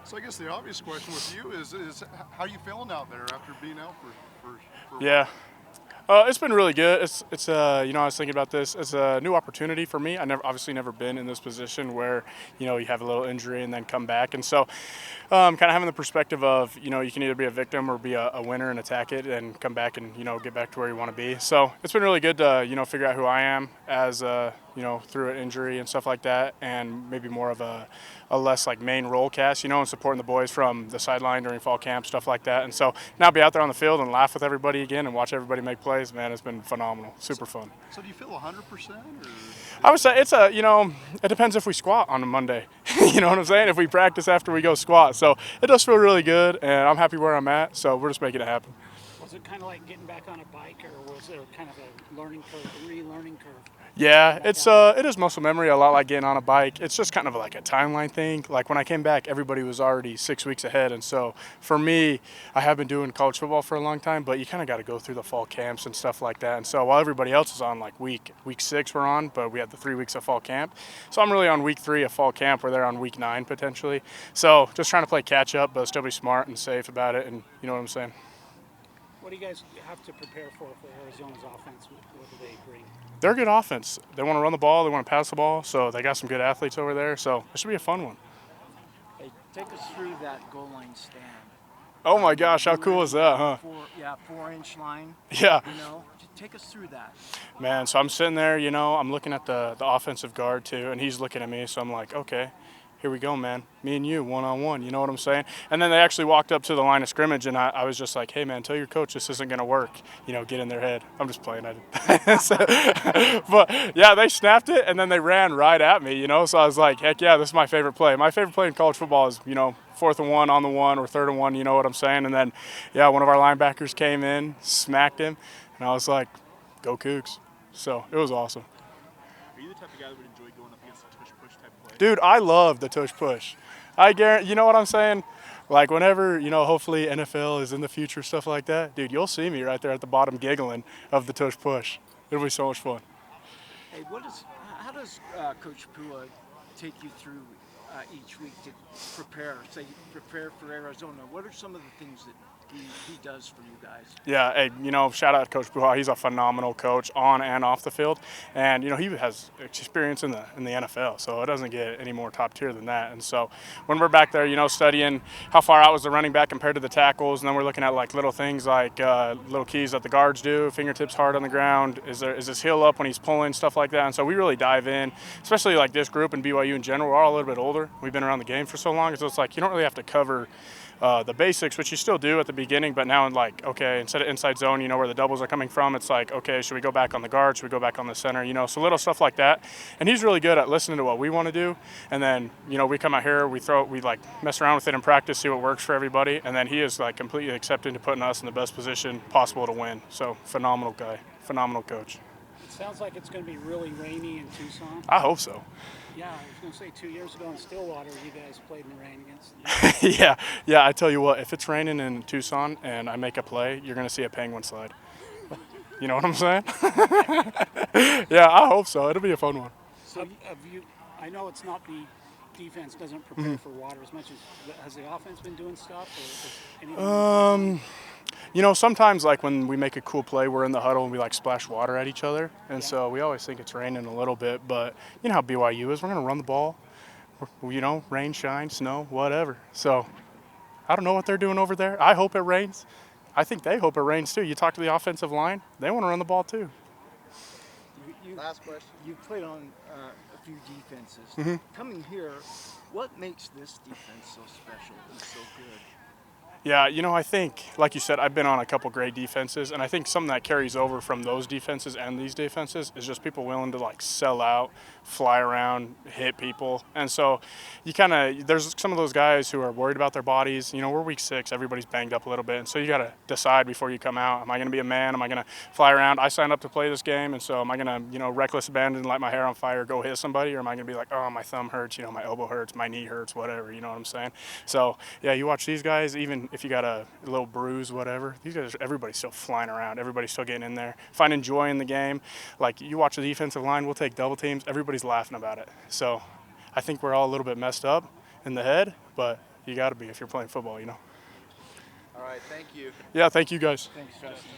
So I guess the obvious question with you is how you feeling out there after being out for Yeah. It's been really good. I was thinking about this. It's a new opportunity for me. I never been in this position where, you have a little injury and then come back. And so, kind of having the perspective of, you can either be a victim or be a winner and attack it and come back and, get back to where you want to be. So it's been really good to, figure out who I am as, through an injury and stuff like that, and maybe more of a less like main role cast, and supporting the boys from the sideline during fall camp, stuff like that. And so now be out there on the field and laugh with everybody again and watch everybody make plays, man, it's been phenomenal. Super fun. So do you feel 100%? I would say it depends if we squat on a Monday. You know what I'm saying? If we practice after we go squat. So it does feel really good, and I'm happy where I'm at, so we're just making it happen. Was it kind of like getting back on a bike, or was there kind of a learning curve, a relearning curve? Yeah, it is muscle memory, a lot like getting on a bike. It's just kind of like a timeline thing. Like when I came back, everybody was already 6 weeks ahead, and so for me, I have been doing college football for a long time, but you kind of got to go through the fall camps and stuff like that. And so while everybody else is on like week 6 we're on, but we had the 3 weeks of fall camp. So I'm really on week 3 of fall camp, where they're on week 9 potentially. So just trying to play catch up, but still be smart and safe about it, and you know what I'm saying. What do you guys have to prepare for Arizona's offense? What do they bring? They're a good offense. They want to run the ball. They want to pass the ball. So they got some good athletes over there. So it should be a fun one. Hey, take us through that goal line stand. Oh my gosh, how cool is that, huh? 4-inch line. Yeah. Just take us through that. Man, so I'm sitting there, I'm looking at the offensive guard too, and he's looking at me. So I'm like, okay, here we go, man. Me and you, one-on-one, you know what I'm saying? And then they actually walked up to the line of scrimmage, and I was just like, hey, man, tell your coach this isn't going to work. Get in their head. I'm just playing. But, yeah, they snapped it, and then they ran right at me, So I was like, heck yeah, this is my favorite play. My favorite play in college football is, 4th and 1 on the 1 or 3rd and 1, you know what I'm saying? And then, yeah, one of our linebackers came in, smacked him, and I was like, go Cougs. So it was awesome. Are you the type of guy that would enjoy going up against a tush-push type play? Dude, I love the tush push. I guarantee, you know what I'm saying? Like whenever, hopefully NFL is in the future, stuff like that, dude, you'll see me right there at the bottom giggling of the tush push. It'll be so much fun. Hey, how does Coach Pua take you through each week to prepare for Arizona? What are some of the things that he does for you guys? Yeah, hey, shout out to Coach Puha. He's a phenomenal coach on and off the field, and he has experience in the NFL, so it doesn't get any more top tier than that. And so when we're back there, studying how far out was the running back compared to the tackles, and then we're looking at like little things like little keys that the guards do, fingertips hard on the ground, is his heel up when he's pulling, stuff like that. And so we really dive in, especially like this group and BYU in general. We're all a little bit older. We've been around the game for so long, so it's like you don't really have to cover the basics, which you still do at the beginning, but now okay, instead of inside zone, where the doubles are coming from, it's like, okay, should we go back on the guard? Should we go back on the center? So little stuff like that. And he's really good at listening to what we want to do. And then, we come out here, we mess around with it in practice, see what works for everybody. And then he is like completely accepting to putting us in the best position possible to win. So phenomenal guy, phenomenal coach. It sounds like it's going to be really rainy in Tucson. I hope so. Yeah, I was going to say 2 years ago in Stillwater, you guys played in the rain against. Yeah. I tell you what, if it's raining in Tucson and I make a play, you're going to see a penguin slide. You know what I'm saying? Yeah, I hope so. It'll be a fun one. So I know it's not the defense doesn't prepare for water as much as has the offense been doing stuff, or anything? Sometimes like when we make a cool play, we're in the huddle and we like splash water at each other. And so we always think it's raining a little bit, but you know how BYU is. We're going to run the ball, rain, shine, snow, whatever. So I don't know what they're doing over there. I hope it rains. I think they hope it rains too. You talk to the offensive line, they want to run the ball too. Last question. You've played on a few defenses. Coming here, what makes this defense so special and so good? Yeah, I think, like you said, I've been on a couple great defenses, and I think something that carries over from those defenses and these defenses is just people willing to like sell out, fly around, hit people. And so there's some of those guys who are worried about their bodies. We're week 6, everybody's banged up a little bit, and so you got to decide before you come out, am I going to be a man? Am I going to fly around? I signed up to play this game, and so am I going to, reckless abandon, light my hair on fire, go hit somebody, or am I going to be like, oh, my thumb hurts, my elbow hurts, my knee hurts, whatever, you know what I'm saying? So, yeah, you watch these guys, even if you got a little bruise, whatever, these guys, everybody's still flying around, everybody's still getting in there, finding joy in the game. Like, you watch the defensive line, we'll take double teams, everybody's laughing about it. So I think we're all a little bit messed up in the head, but You got to be if you're playing football, you know. All right, thank you. Yeah, thank you guys. Thanks, Justin.